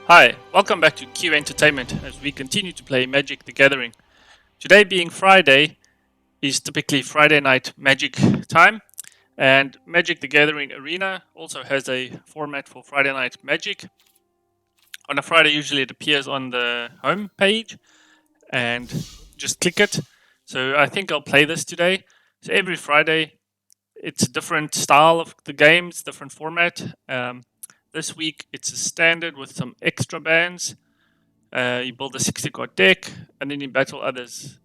Hi, welcome back to Q Entertainment as we continue to play Magic the Gathering. Today being Friday is typically Friday night Magic time, and Magic the Gathering Arena also has a format for Friday night Magic. On a Friday, usually it appears on the home page, and just click it. So I think I'll play this today. So every Friday, it's a different style of the games, different format. This week, it's a standard with some extra bands. You build a 60 card deck, and then you battle others.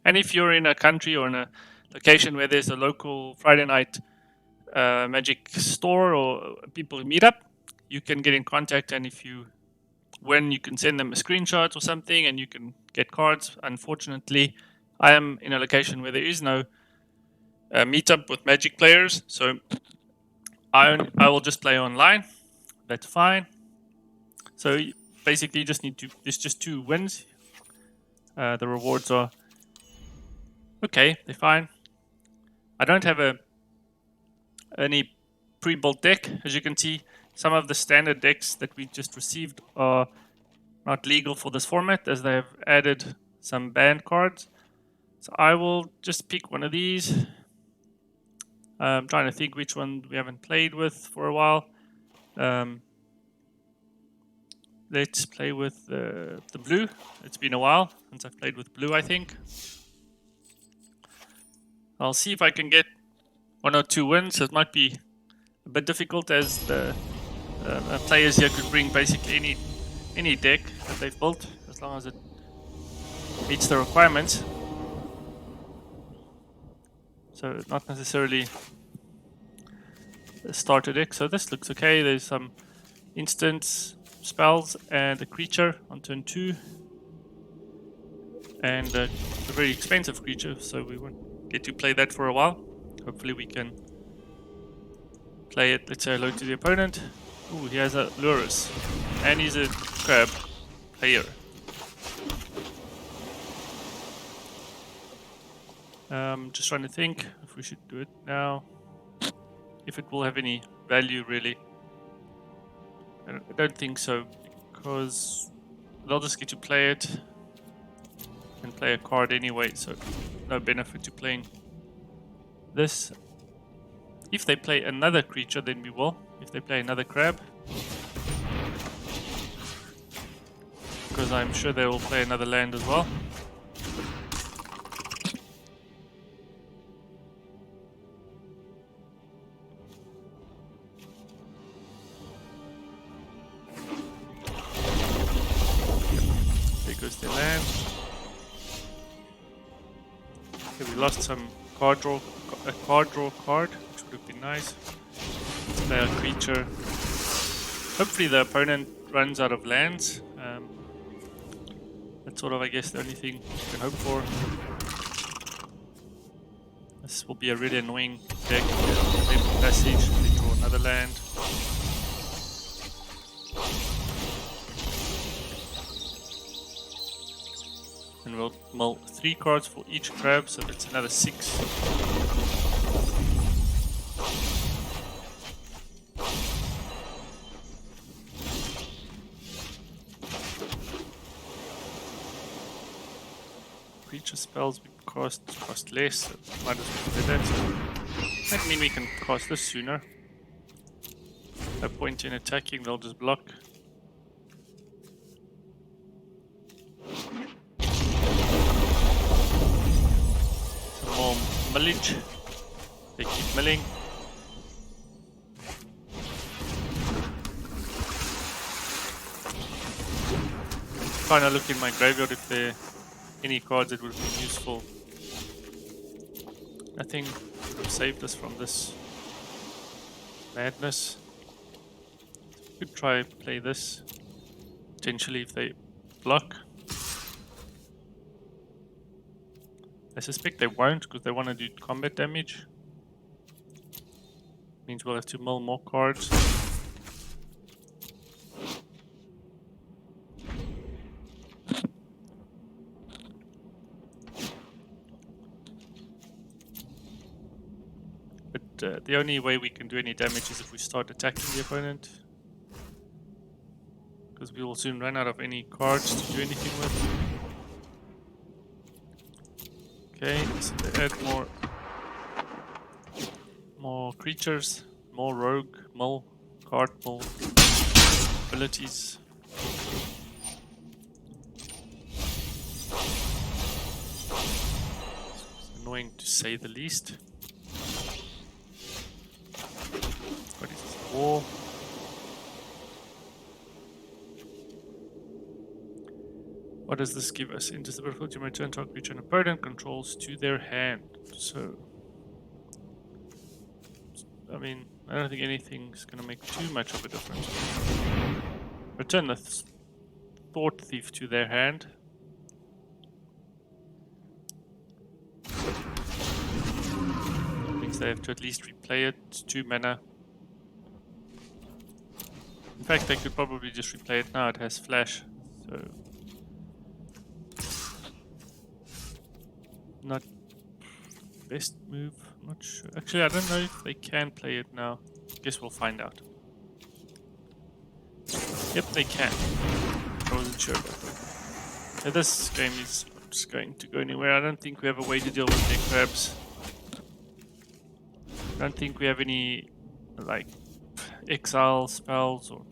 And if you're in a country or in a location where there's a local Friday night Magic store or people meet up, you can get in contact. And if you win, you can send them a screenshot or something, and you can get cards. Unfortunately, I am in a location where there is no meetup with Magic players, so I will just play online. That's fine. So basically, you just need to. There's just 2 wins. The rewards are okay. They're fine. I don't have any pre-built deck. As you can see, some of the standard decks that we just received are not legal for this format, as they have added some banned cards. So I will just pick one of these. I'm trying to think which one we haven't played with for a while. Let's play with the blue. It's been a while since I've played with blue, I think. I'll see if I can get 1 or 2 wins. It might be a bit difficult, as the players here could bring basically any deck that they've built, as long as it meets the requirements. So not necessarily a starter deck. So this looks okay. There's some instants, spells, and a creature on turn 2. And a very expensive creature, so we won't get to play that for a while. Hopefully we can play it. Let's say hello to the opponent. Ooh, he has a Lurus. And he's a crab player. Just trying to think if we should do it now. If it will have any value, really. I don't think so, because they'll just get to play it and play a card anyway, so no benefit to playing this. If they play another creature, then we will. If they play another crab, because I'm sure they will play another land as well. There goes their land. Okay, we lost some a card draw card, which would have been nice. Let's play a creature. Hopefully the opponent runs out of lands. That's sort of, I guess, the only thing you can hope for. This will be a really annoying deck. Maybe Passage, they draw another land. And we'll mull 3 cards for each crab, so that's another 6. Creature spells we cost less, so might as well do that. That mean we can cast this sooner. No point in attacking, they'll just block. Some more millage. They keep milling. Trying to look in my graveyard if there are any cards that would have been useful. Nothing would have saved us from this madness. Could try play this. Potentially if they block. I suspect they won't, because they want to do combat damage. Means we'll have to mill more cards. But the only way we can do any damage is if we start attacking the opponent. Because we will soon run out of any cards to do anything with. Okay, so they add more creatures, more rogue, mill, card mill abilities. It's annoying to say the least. What is this? War. What does this give us? Into the battlefield, you may return target creature and opponent controls to their hand. So, I mean, I don't think anything's going to make too much of a difference. Return the Thought Thief to their hand. Means they have to at least replay it. 2 mana. In fact, they could probably just replay it now. It has flash, so not best move. I'm not sure. Actually, I don't know if they can play it now. Guess we'll find out. Yep, they can. I wasn't sure about that. Yeah, this game is not just going to go anywhere. I don't think we have a way to deal with their crabs. I don't think we have any, like, exile spells or...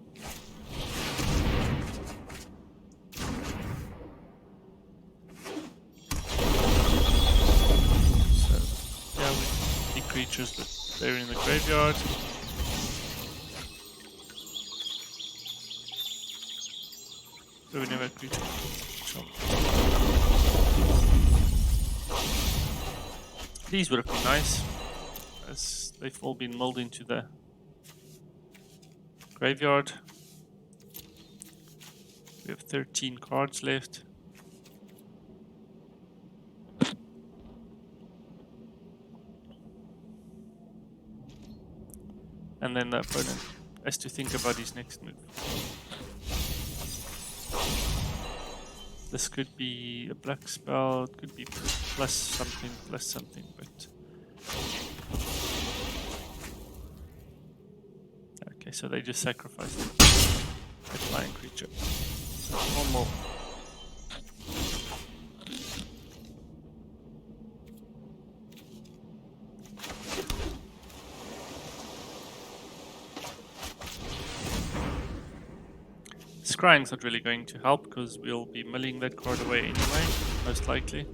So, yeah, we need creatures, but they're in the graveyard. So we never had creatures. So. These would have been nice, as they've all been mulled into the graveyard. We have 13 cards left. And then the opponent has to think about his next move. This could be a black spell, it could be plus something, but... Okay, so they just sacrificed a flying creature. One more. Scrying's not really going to help because we'll be milling that card away anyway, most likely.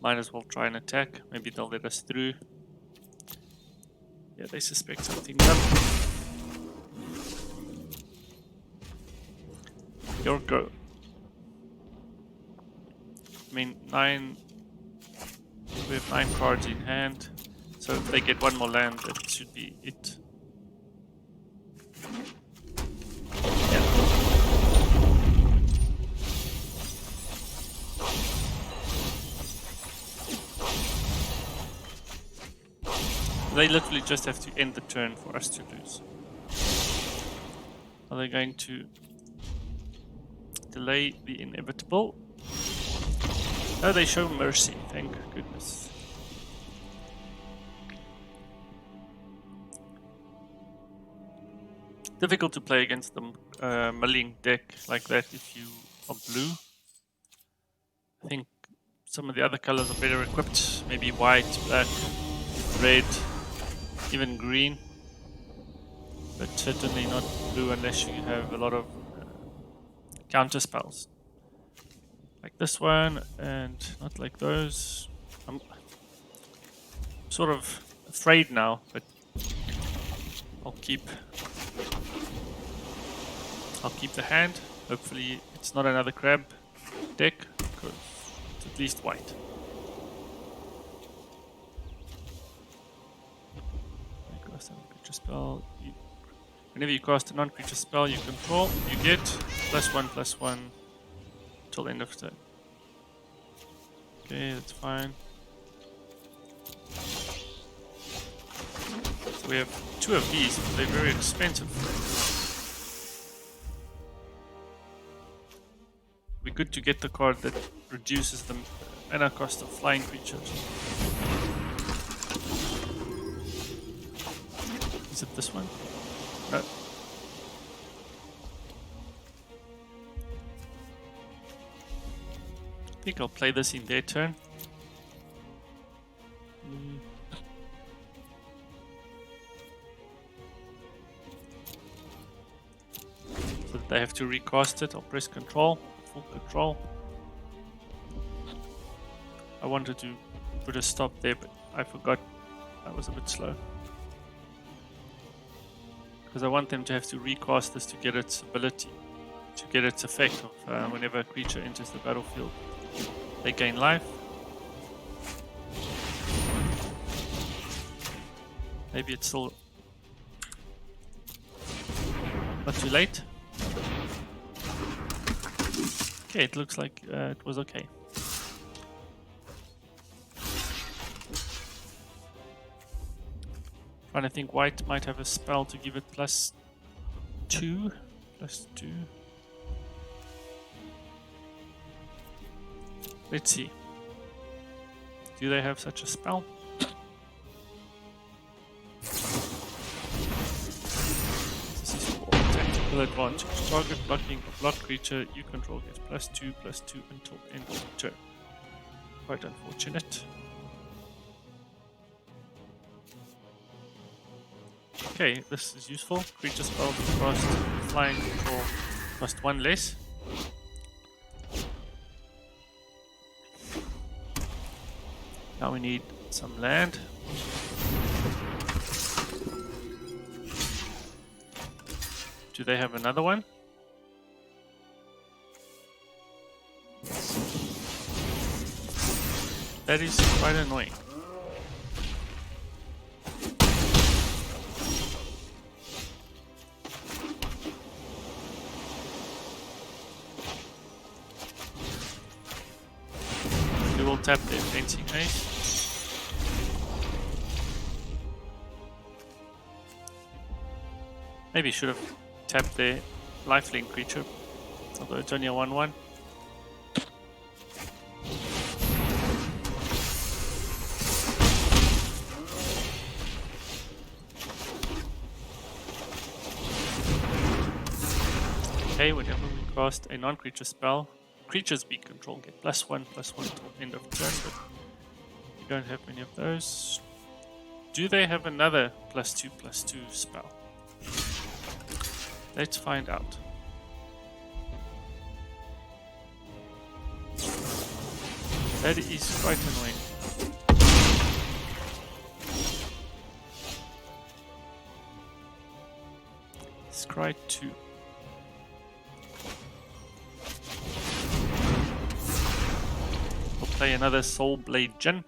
Might as well try and attack. Maybe they'll let us through. Yeah, they suspect something's up. Your go. I mean, we have 9 cards in hand, so if they get one more land, that should be it. Yeah. They literally just have to end the turn for us to lose. Are they going to delay the inevitable? Oh, they show mercy, thank goodness. Difficult to play against the milling deck like that if you are blue. I think some of the other colors are better equipped, maybe white, black, red, even green. But certainly not blue unless you have a lot of counter spells. Like this one, and not like those. I'm sort of afraid now, but I'll keep the hand. Hopefully it's not another crab deck, because it's at least white. Cast a non-creature spell. Whenever you cast a non-creature spell you control, you get +1/+1 till end of turn. Okay, that's fine. So we have 2 of these, but they're very expensive. It'd be good to get the card that reduces the mana cost of flying creatures. Is it this one? No. I think I'll play this in their turn. So that they have to recast it. I'll press control, full control. I wanted to put a stop there, but I forgot I was a bit slow. Because I want them to have to recast this to get its ability, to get its effect of whenever a creature enters the battlefield. They gain life. Maybe it's still not too late. Okay, it looks like it was okay. Trying to think, white might have a spell to give it +2. +2. Let's see. Do they have such a spell? This is for tactical advantage. Target blocking a blocked creature you control gets +2/+2 until end of the turn. Quite unfortunate. Okay, this is useful. Creature spell cost flying control cost 1 less. Now we need some land. Do they have another one? That is quite annoying. We will tap their fencing ace. Maybe should have tapped their lifelink creature, although it's only a 1/1. Okay, whenever we cast a non-creature spell, creatures we control get +1/+1 till end of turn, but we don't have many of those. Do they have another +2/+2 spell? Let's find out. That is quite annoying. Scry 2. We'll play another Soulblade Djinn.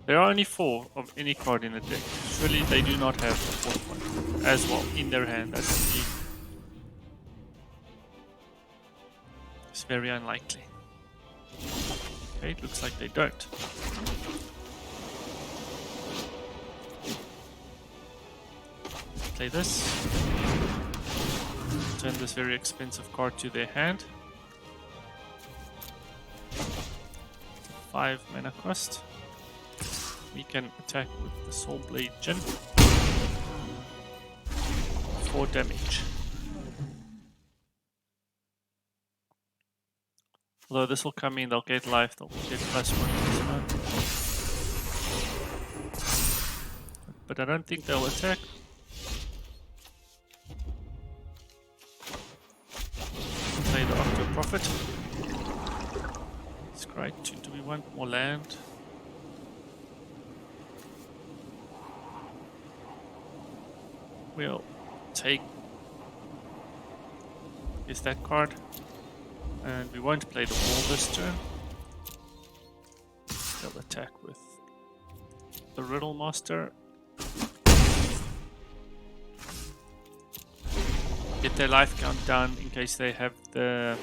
There are only 4 of any card in the deck. Surely they do not have a 4th one as well in their hand. It's very unlikely. Okay, it looks like they don't. Play this. Turn this very expensive card to their hand. 5 mana cost. We can attack with the Soulblade Djinn. 4 damage. Although this will come in, they'll get life, they'll get +1/+1. But I don't think they'll attack. Play the Octo Prophet. Scry 2. Do we want more land? We'll take that card, and we won't play the wall this turn. They'll attack with the Riddle Master. Get their life count down in case they have the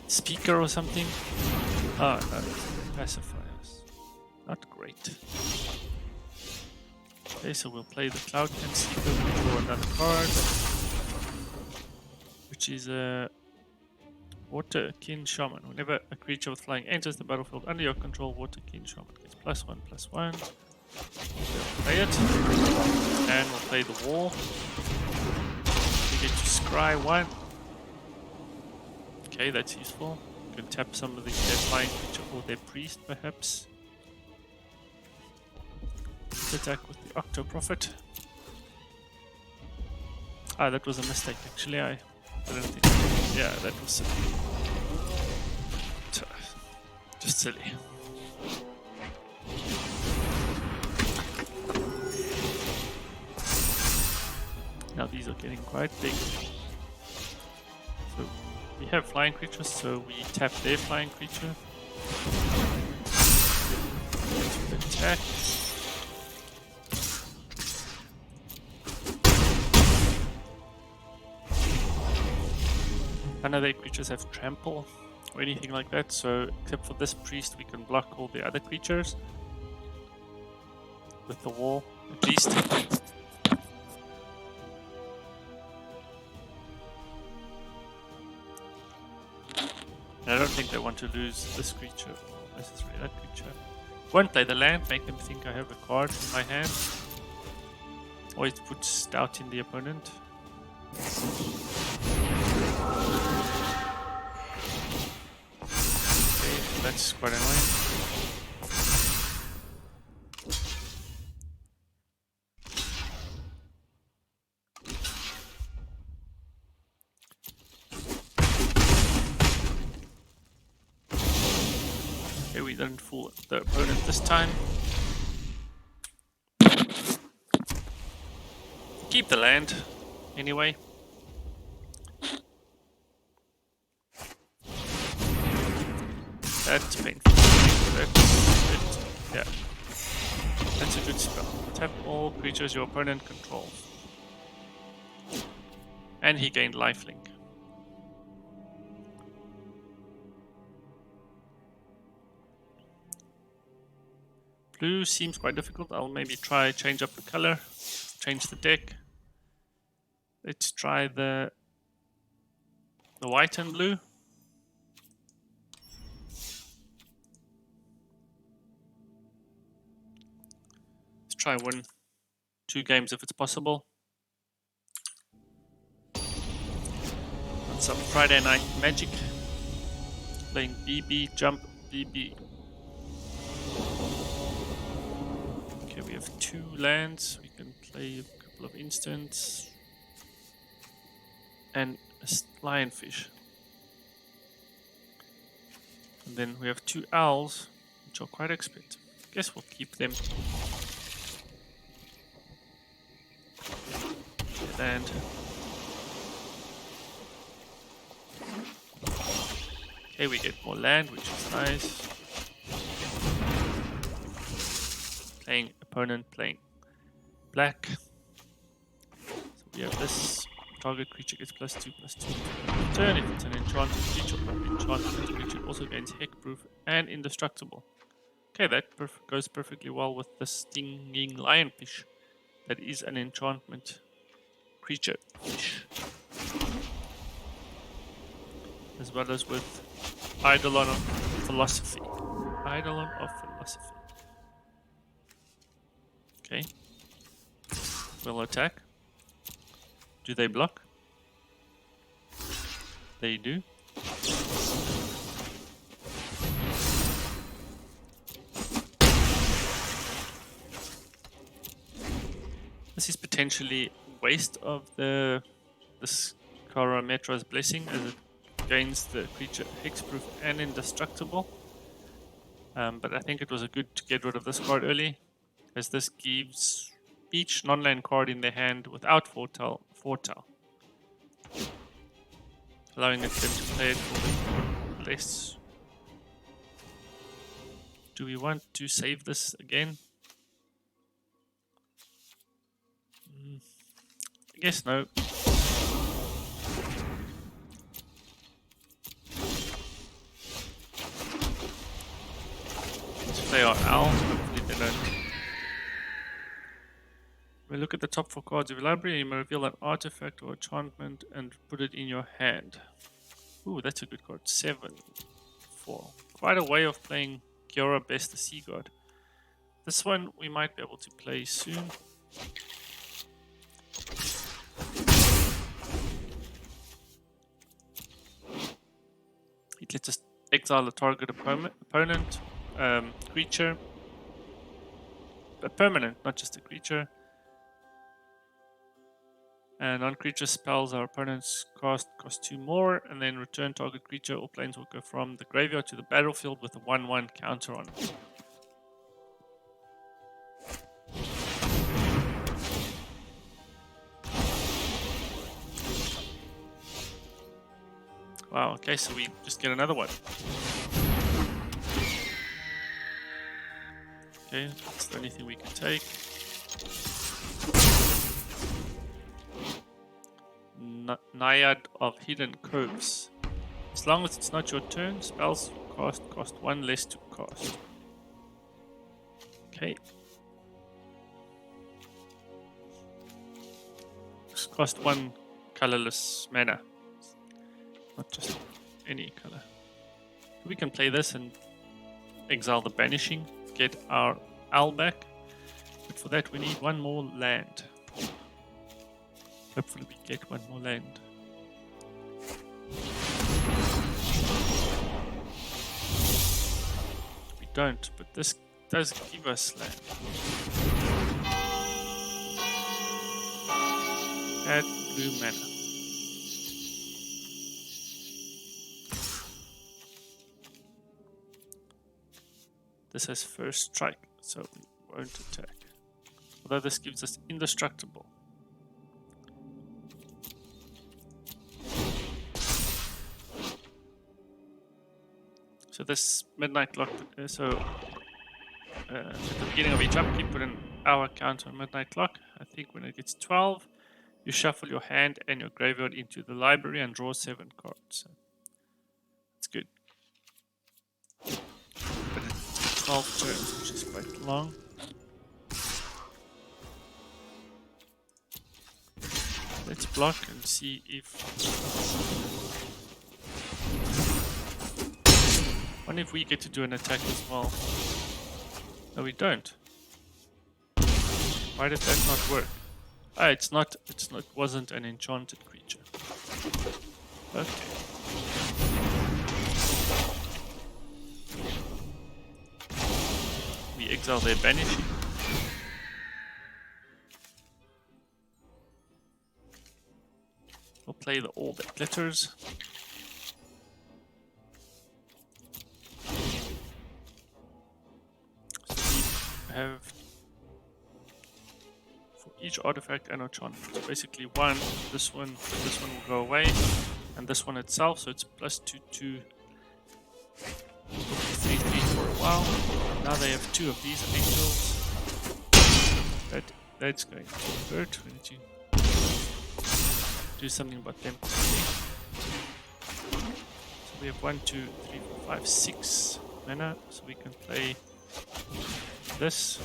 speaker or something. Oh no, pacifiers. Not great. Okay, so we'll play the Cloudkin Seeker, we'll draw another card, which is a Waterkin Shaman. Whenever a creature with flying enters the battlefield under your control, Waterkin Shaman gets +1/+1. We'll play it, and we'll play the wall. We get to scry 1. Okay, that's useful. You can tap some of their flying creature or their priest, perhaps. Let's attack with the Octoprophet. Ah, that was a mistake, actually. I didn't think. Yeah, that was silly. Just silly. Now these are getting quite big. So we have flying creatures, so we tap their flying creature. Attack. None of their creatures have trample or anything like that, so except for this priest we can block all the other creatures with the wall, at least. And I don't think they want to lose this creature, or necessarily that creature. Won't play the land, make them think I have a card in my hand. Always puts doubt in the opponent. Okay, that's quite annoying. Okay, we didn't fool the opponent this time. Keep the land, anyway. That's painful. That's it. Yeah. That's a good spell. Tap all creatures your opponent controls. And he gained lifelink. Blue seems quite difficult. I'll maybe try change up the color, change the deck. Let's try the white and blue. Let's try 1-2 games if it's possible. On some Friday night Magic. Playing BB, jump, BB. Okay, we have 2 lands. We can play a couple of instants. And a lionfish. And then we have 2 owls, which are quite expensive. Guess we'll keep them. And okay, we get more land, which is nice. Playing opponent, playing black. So we have this. Target creature gets +2/+2 turn. If it's an enchanted creature or enchanted creature, also gains Hexproof and Indestructible. Okay, that goes perfectly well with the Stinging Lionfish. That is an enchantment creature fish. As well as with Eidolon of Philosophy. Eidolon of Philosophy. Okay. We'll attack. Do they block? They do. This is potentially waste of this Karametra's Blessing, as it gains the creature Hexproof and Indestructible. But I think it was good to get rid of this card early, as this gives each non-land card in their hand without foretell, allowing them to play it for less. Do we want to save this again? I guess no. Let's play our owl. the top 4 cards of your library. You may reveal an artifact or enchantment and put it in your hand. Ooh, that's a good card. 7, 4. Quite a way of playing Kiora Best the Sea God. This one we might be able to play soon. It lets us exile a target opponent, creature. A permanent, not just a creature. And non-creature spells our opponents cost 2 more, and then return target creature or planeswalker from the graveyard to the battlefield with a 1/1 counter on it. Wow, okay, so we just get another one. Okay, that's the only thing we can take. Naiad of Hidden Coves. As long as it's not your turn, spells cost 1 less to cast. Okay. Just cost 1 colorless mana. Not just any color. We can play this and exile the Banishing, get our owl back. But for that we need 1 more land. Hopefully we get 1 more land. We don't, but this does give us land. Add blue mana. This has first strike, so we won't attack. Although this gives us indestructible. So this Midnight Lock, at the beginning of each upkeep, put an hour counter on Midnight Lock. I think when it gets 12, you shuffle your hand and your graveyard into the library and draw 7 cards. So it's good. But it's 12 turns, which is quite long. Let's block and see if... What if we get to do an attack as well? No, we don't. Why did that not work? Ah, it wasn't an enchanted creature. Okay. We exile their Banishing. We'll play the All That Glitters. Have for each artifact and enchantment. So basically this one will go away, and this one itself, so it's plus 2/2. 3/3 for a while. Now they have 2 of these angels. That's going to hurt. We need to do something about them. So we have 1, 2, 3, 4, 5, 6 mana, so we can play this.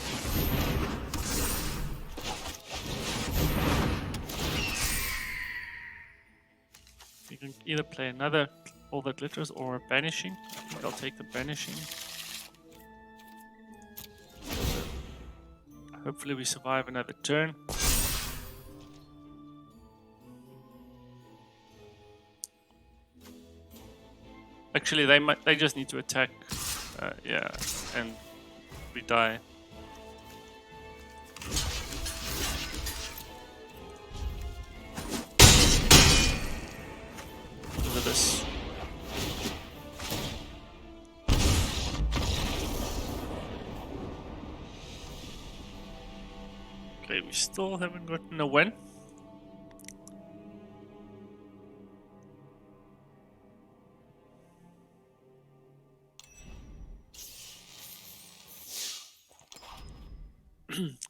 You can either play another All That Glitters or a Banishing. I think I'll take the Banishing. Hopefully we survive another turn. Actually, they just need to attack, yeah, and we die. Look at this. Okay, we still haven't gotten a win.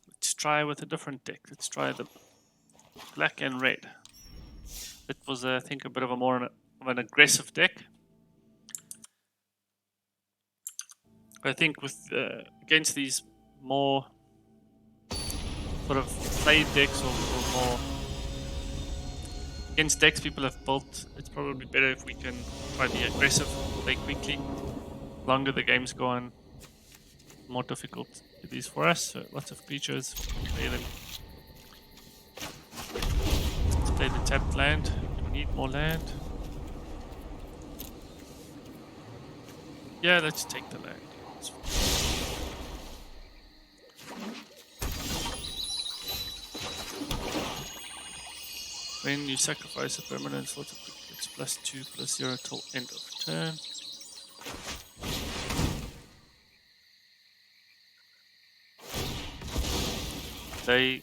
Let's try with a different deck. Let's try the black and red. It was, I think, a bit of an aggressive deck. I think with against these more sort of played decks or more against decks people have built, it's probably better if we can try to be aggressive, play quickly. Longer the games go on, more difficult it is for us. So lots of creatures, play them. Let's play the tapped land. Do we need more land? Yeah, let's take the land. When you sacrifice a permanent slot, it's +2/+0 till end of turn. They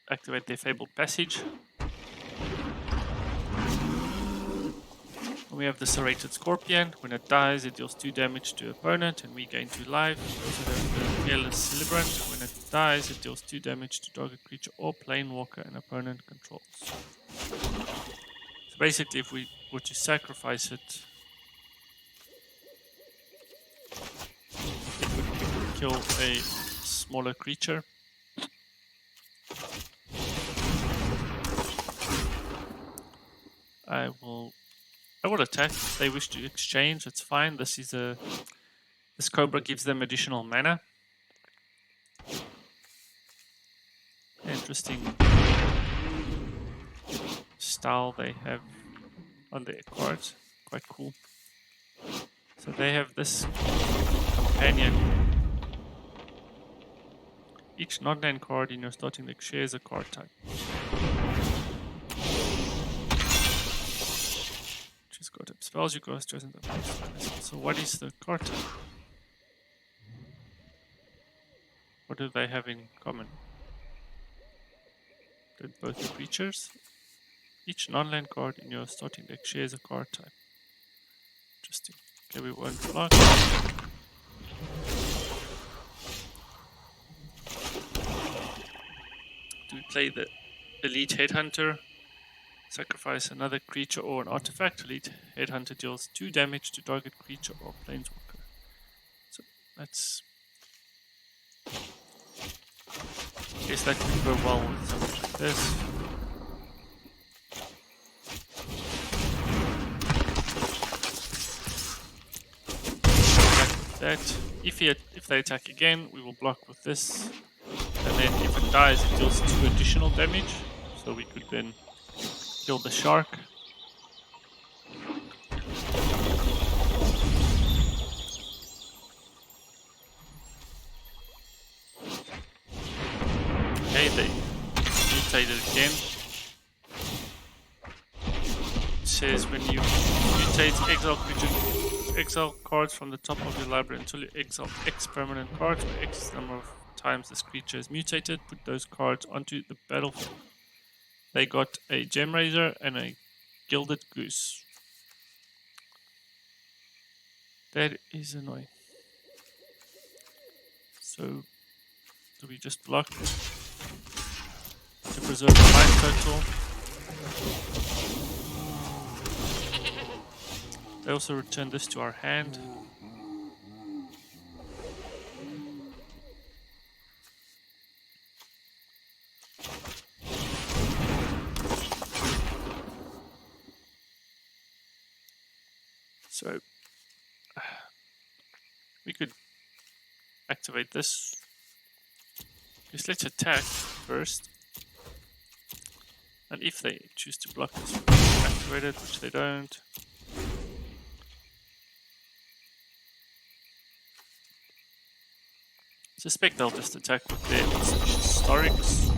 activate their Fabled Passage. We have the Serrated Scorpion. When it dies, it deals 2 damage to opponent, and we gain 2 life. We also have the Careless Celebrant. When it dies, it deals 2 damage to target creature or planeswalker an opponent controls. So basically, if we were to sacrifice it, it would kill a smaller creature. I will attack. If they wish to exchange, it's fine. This Cobra gives them additional mana. Interesting style they have on their cards. Quite cool. So they have this companion. Each non-land card in your starting deck shares a card type. Got up spells, you cast chosen. So what is the card type? What do they have in common? They're both creatures. Each non-land card in your starting deck shares a card type. Interesting. Okay, we won't block. Do we play the Elite Headhunter? Sacrifice another creature or an artifact. Elite Headhunter deals 2 damage to target creature or planeswalker. So that's... I guess that could go well with something like this. Attack with that. If they attack again, we will block with this. And then if it dies, it deals 2 additional damage. So we could then kill the shark. Okay, they mutated again. It says when you mutate, exile cards from the top of your library until you exile X permanent cards, where X number of times this creature is mutated. Put those cards onto the battlefield. They got a Gemrazor and a Gilded Goose. That is annoying. So, do we just block to preserve the life total? They also return this to our hand. So we could activate this. Just let's attack first. And if they choose to block this, activate it, which they don't. Suspect they'll just attack with their historics.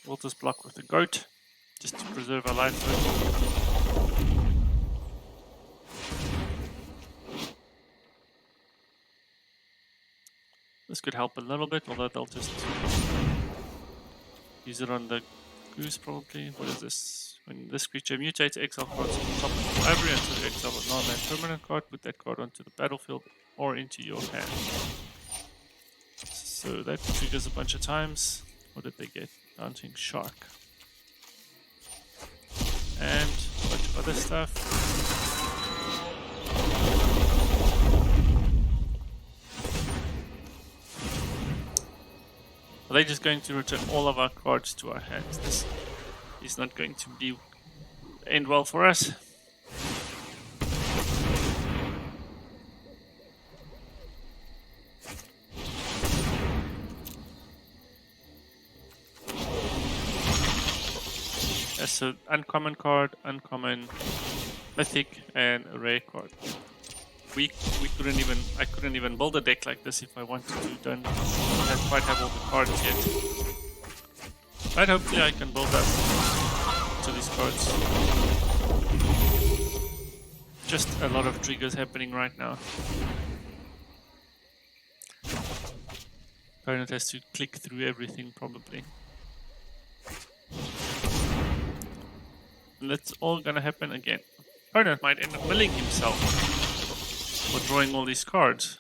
We'll just block with the goat, just to preserve our life. This could help a little bit, although they'll just use it on the goose probably. What is this? When this creature mutates, exile cards on the top of the library until you exile a non-land permanent card. Put that card onto the battlefield or into your hand. So that triggers a bunch of times. What did they get? Daunting Shark. And other stuff. Are they just going to return all of our cards to our hands? This is not going to end well for us. So uncommon card, uncommon, mythic, and a rare card. I couldn't even build a deck like this if I wanted to. Don't quite have all the cards yet. But hopefully I can build up to these cards. Just a lot of triggers happening right now. Opponent has to click through everything probably. And that's all gonna happen again. Opponent might end up milling himself for drawing all these cards.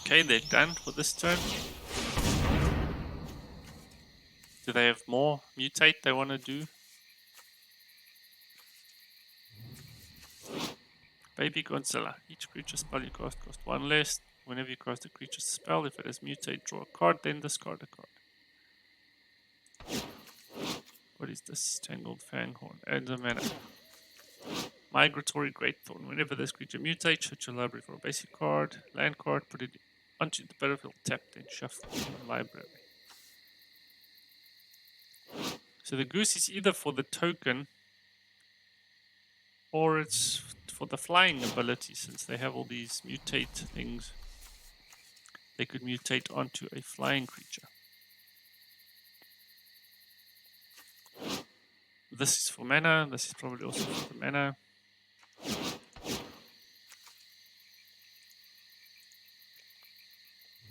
Okay, they're done for this turn. Do they have more mutate they want to do? Baby Godzilla. Each creature spell you cast costs 1 less. Whenever you cast a creature's spell, if it has mutate, draw a card, then discard a card. What is this? Tangled Fanghorn. Adds a mana. Migratory Greatthorn. Whenever this creature mutates, search your library for a basic card, land card, put it onto the battlefield, tap, then shuffle in the library. So the goose is either for the token or it's for the flying ability, since they have all these mutate things. They could mutate onto a flying creature. This is for mana, this is probably also for the mana.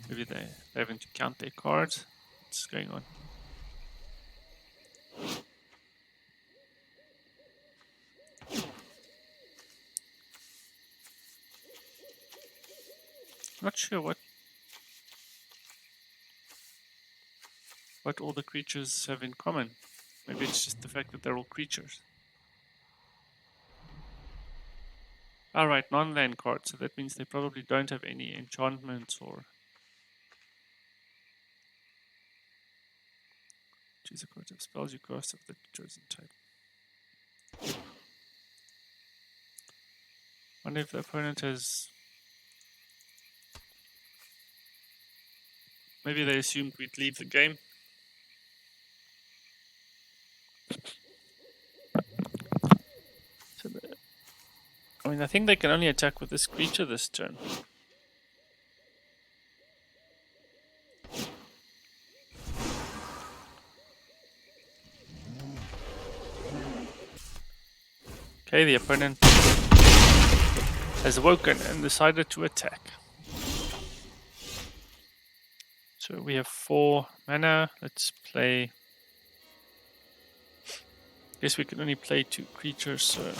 Maybe they're having to count their cards. What's going on? Not sure what all the creatures have in common. Maybe it's just the fact that they're all creatures. Alright, non-land cards, so that means they probably don't have any enchantments or... Choose a card of spells you cast of the chosen type. Wonder if the opponent has... Maybe they assumed we'd leave the game. So I think they can only attack with this creature this turn. Okay, the opponent has awoken and decided to attack. So we have 4 mana. Let's play. Guess we can only play 2 creatures, so.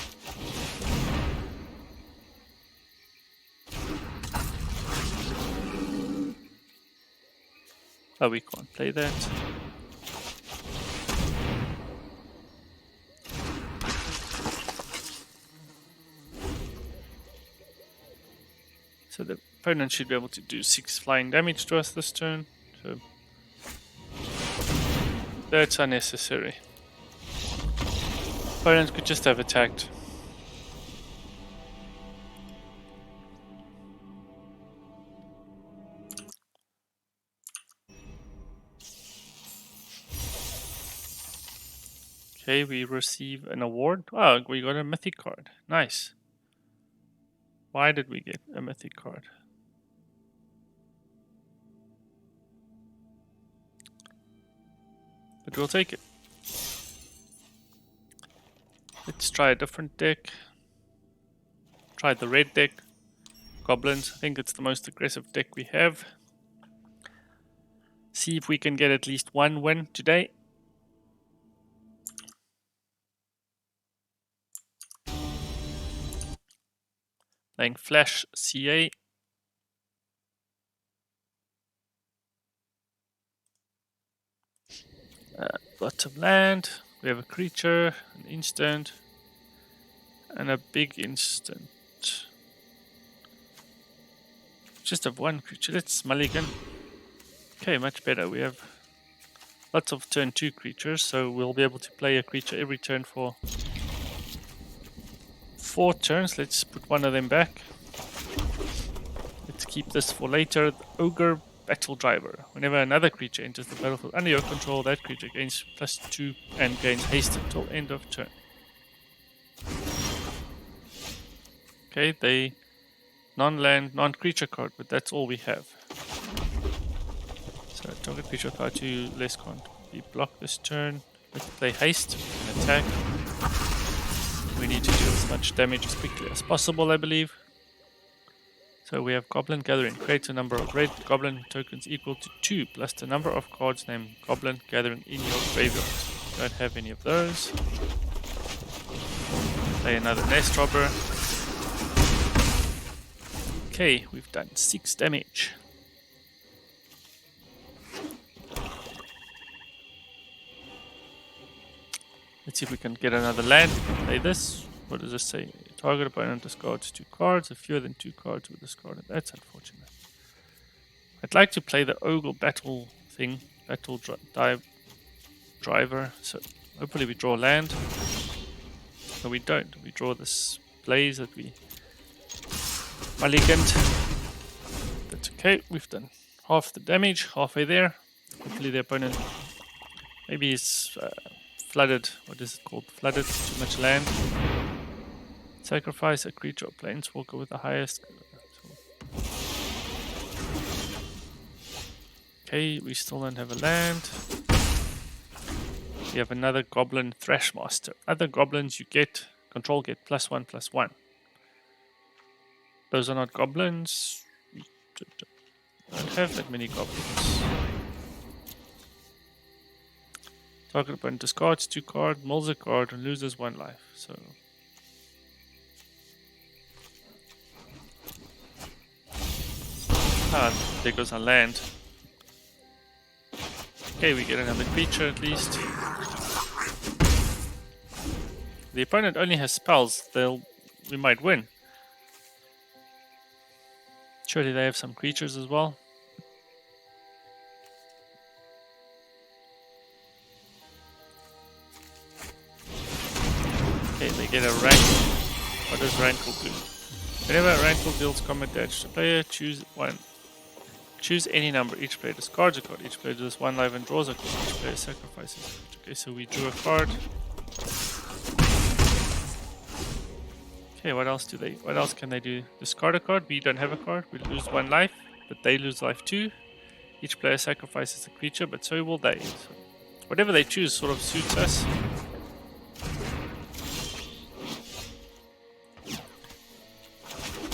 Oh, we can't play that. So the opponent should be able to do 6 flying damage to us this turn. So that's unnecessary. Opponents could just have attacked. Okay, we receive an award. Oh, we got a mythic card. Nice. Why did we get a mythic card? But we'll take it. Let's try a different deck. Try the red deck. Goblins. I think it's the most aggressive deck we have. See if we can get at least 1 win today. Playing Flash CA. Bottom land. We have a creature, an instant, and a big instant. Just have one creature. Let's mulligan. Okay, much better. We have lots of turn 2 creatures, so we'll be able to play a creature every turn for 4 turns. Let's put one of them back. Let's keep this for later. The Ogre Battle Driver. Whenever another creature enters the battlefield under your control, that creature gains +2 and gains haste until end of turn. Okay, they non-land, non-creature card, but that's all we have. So target creature card 2 less can't be blocked this turn. Let's play haste and attack. We need to do as much damage as quickly as possible, I believe. So we have Goblin Gathering. Creates a number of red goblin tokens equal to 2 plus the number of cards named Goblin Gathering in your graveyard. Don't have any of those. Play another Nest Robber. Okay, we've done 6 damage. Let's see if we can get another land. We can play this. What does this say? Target opponent discards 2 cards. If fewer than 2 cards were discarded. That's unfortunate. I'd like to play the Ogre Battle thing. Battle Driver. So hopefully we draw land. No, we don't. We draw this blaze that we mulliganed. That's okay. We've done half the damage. Halfway there. Hopefully the opponent maybe is flooded. What is it called? Flooded. Too much land. Sacrifice a creature or planeswalker with the highest. Okay, we still don't have a land. We have another Goblin Thrashmaster. Other goblins you get control get +1/+1. Those are not goblins. We don't have that many goblins. Target opponent discards 2 cards, mulls a card, and loses 1 life. So there goes our land. Okay, we get another creature at least. The opponent only has spells. We might win. Surely they have some creatures as well. Okay, they get a rank. What does Rankle do? Whenever Rankle deals combat damage to player, choose one. Choose any number. Each player discards a card. Each player does 1 life and draws a card. Each player sacrifices a card. Okay, so we drew a card. Okay, what else can they do? Discard a card. We don't have a card. We lose 1 life, but they lose life too. Each player sacrifices a creature, but so will they. So whatever they choose sort of suits us.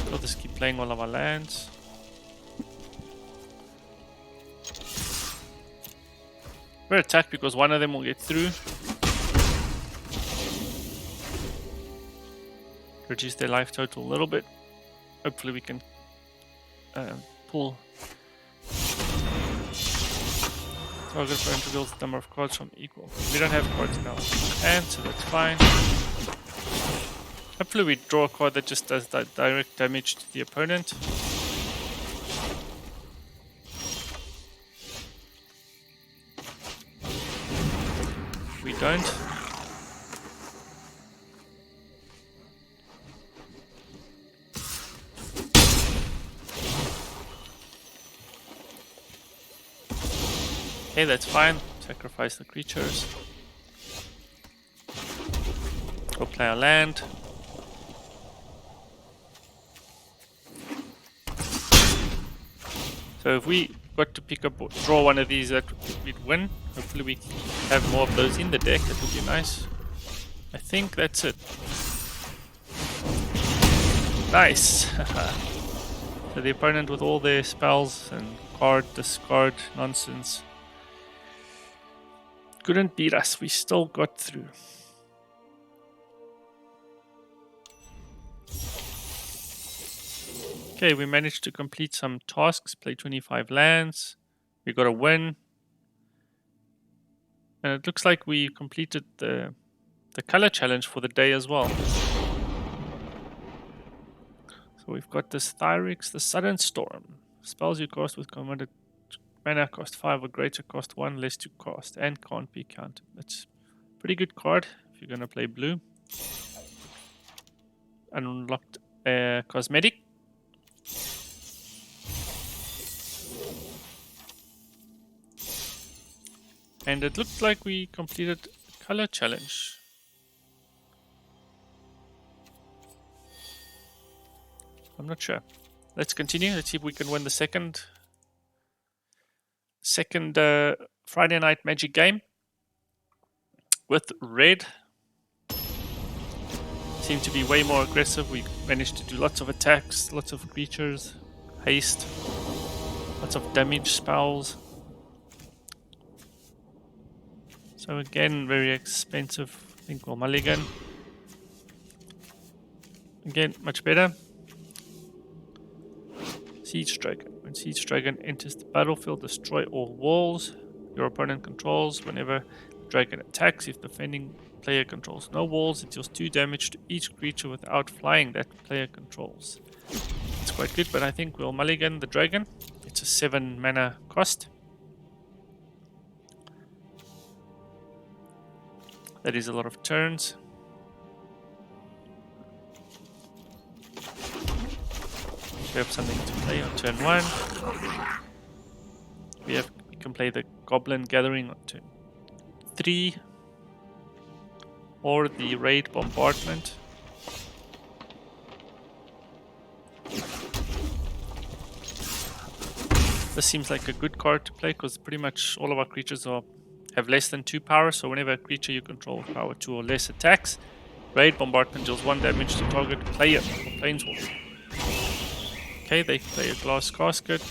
We'll just keep playing all of our lands. We're attacked because one of them will get through. Reduce their life total a little bit. Hopefully we can pull. Target opponent reveals the number of cards from equal. We don't have cards in our hand, so that's fine. Hopefully we draw a card that just does that direct damage to the opponent. We don't. Okay, that's fine. Sacrifice the creatures. Go play our land. So if we got to pick up or draw one of these, that we'd win. Hopefully we have more of those in the deck. That would be nice. I think that's it. Nice. So the opponent with all their spells and discard nonsense couldn't beat us. We still got through. Okay, we managed to complete some tasks, play 25 lands. We got a win. And it looks like we completed the color challenge for the day as well. So we've got this Thyrix, the Sudden Storm. Spells you cast with commanded mana cost 5 or greater, cost 1 less to cast, and can't be countered. That's a pretty good card if you're going to play blue. Unlocked cosmetic. And it looked like we completed a color challenge. I'm not sure. Let's continue. Let's see if we can win the second Friday night Magic game with red. Seem to be way more aggressive. We managed to do lots of attacks, lots of creatures, haste, lots of damage spells. So again, very expensive. I think we'll mulligan. Again, much better. Siege Dragon. When Siege Dragon enters the battlefield, destroy all walls your opponent controls. Whenever the dragon attacks, if defending player controls no walls, it deals 2 damage to each creature without flying that player controls. It's quite good, but I think we'll mulligan the dragon. It's a 7 mana cost. That is a lot of turns. We have something to play on turn 1. We can play the Goblin Gathering on turn 3. Or the Raid Bombardment. This seems like a good card to play because pretty much all of our creatures have less than 2 power, so whenever a creature you control with power 2 or less attacks, Raid Bombardment deals 1 damage to target player or planeswalker. Okay, they play a Glass Casket.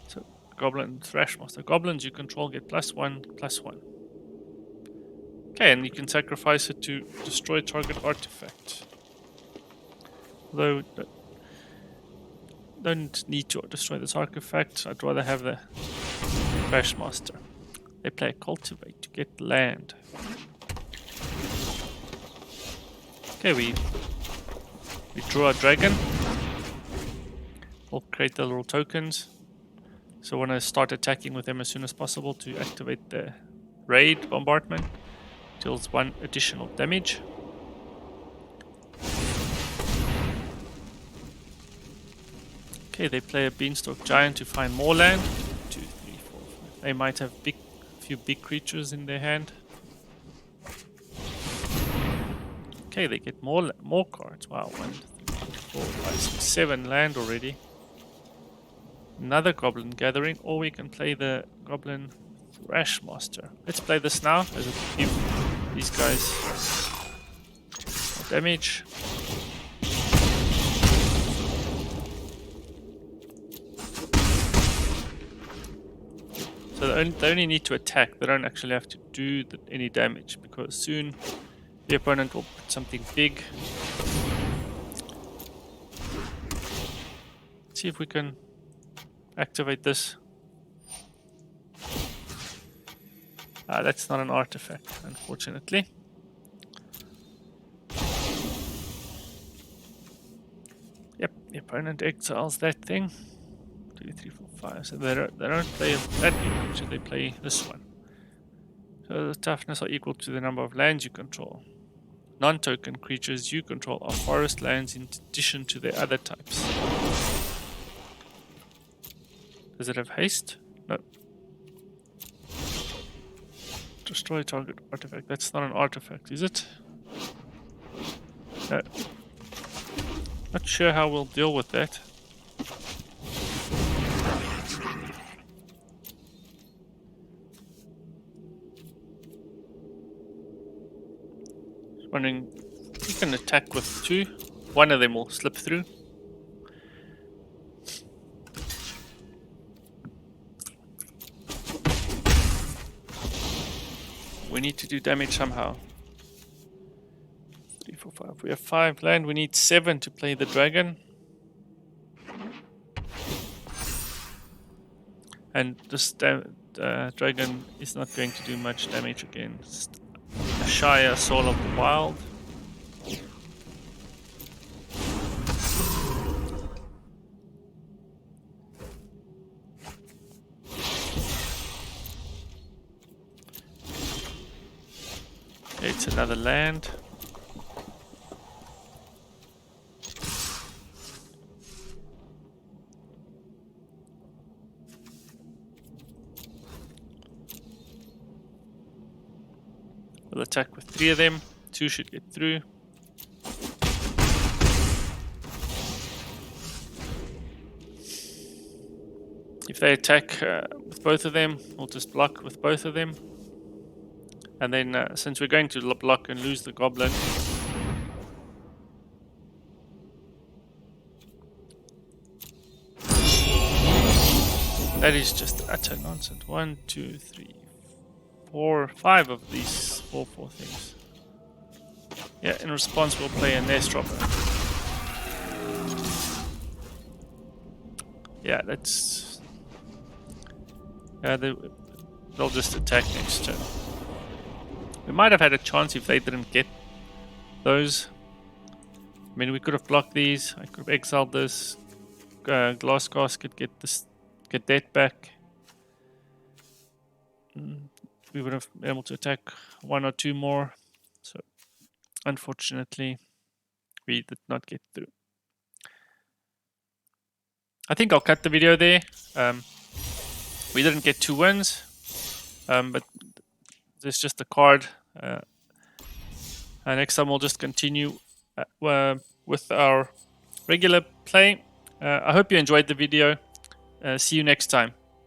So, Goblin Thrashmaster. Goblins you control get +1/+1. Okay, and you can sacrifice it to destroy target artifact. Although, don't need to destroy this artifact, I'd rather have the Thrashmaster. They play a Cultivate to get land. Okay, we draw a dragon. We'll create the little tokens. So I want to start attacking with them as soon as possible to activate the Raid Bombardment. Deals 1 additional damage. Okay, they play a Beanstalk Giant to find more land. 2, 3, 4, 5. They might have a few big creatures in their hand. Okay, they get more cards. Wow, 1, 2, 3, 4, 5, 6, 7 land already. Another Goblin Gathering, or we can play the Goblin Thrashmaster. Let's play this now, as it will give these guys more damage. So they only need to attack, they don't actually have to do any damage, because soon the opponent will put something big. Let's see if we can activate this. That's not an artifact, unfortunately. Yep, the opponent exiles that thing. 2, 3, 4, 5. So they don't play that creature, they play this one. So the toughness are equal to the number of lands you control. Non-token creatures you control are forest lands in addition to their other types. Does it have haste? No. Destroy target artifact. That's not an artifact, is it? No. Not sure how we'll deal with that. Just wondering, you can attack with 2. One of them will slip through. We need to do damage somehow. 3, 4, 5. We have 5 land. We need 7 to play the dragon. And this dragon is not going to do much damage against Shire Soul of the Wild. It's another land. We'll attack with 3 of them. 2 should get through. If they attack with both of them, we'll just block with both of them. And then, since we're going to block and lose the goblin, that is just utter nonsense. 1, 2, 3, 4, 5 of these 4 things. Yeah, in response, we'll play a Nest Dropper. Yeah, that's. They'll just attack next turn. We might have had a chance if they didn't get those. I mean, we could have blocked these. I could have exiled this. Glass Casket, get that back. We would have been able to attack 1 or 2 more. So, unfortunately, we did not get through. I think I'll cut the video there. We didn't get 2 wins, but there's just a card. And next time we'll just continue with our regular play. I hope you enjoyed the video. See you next time.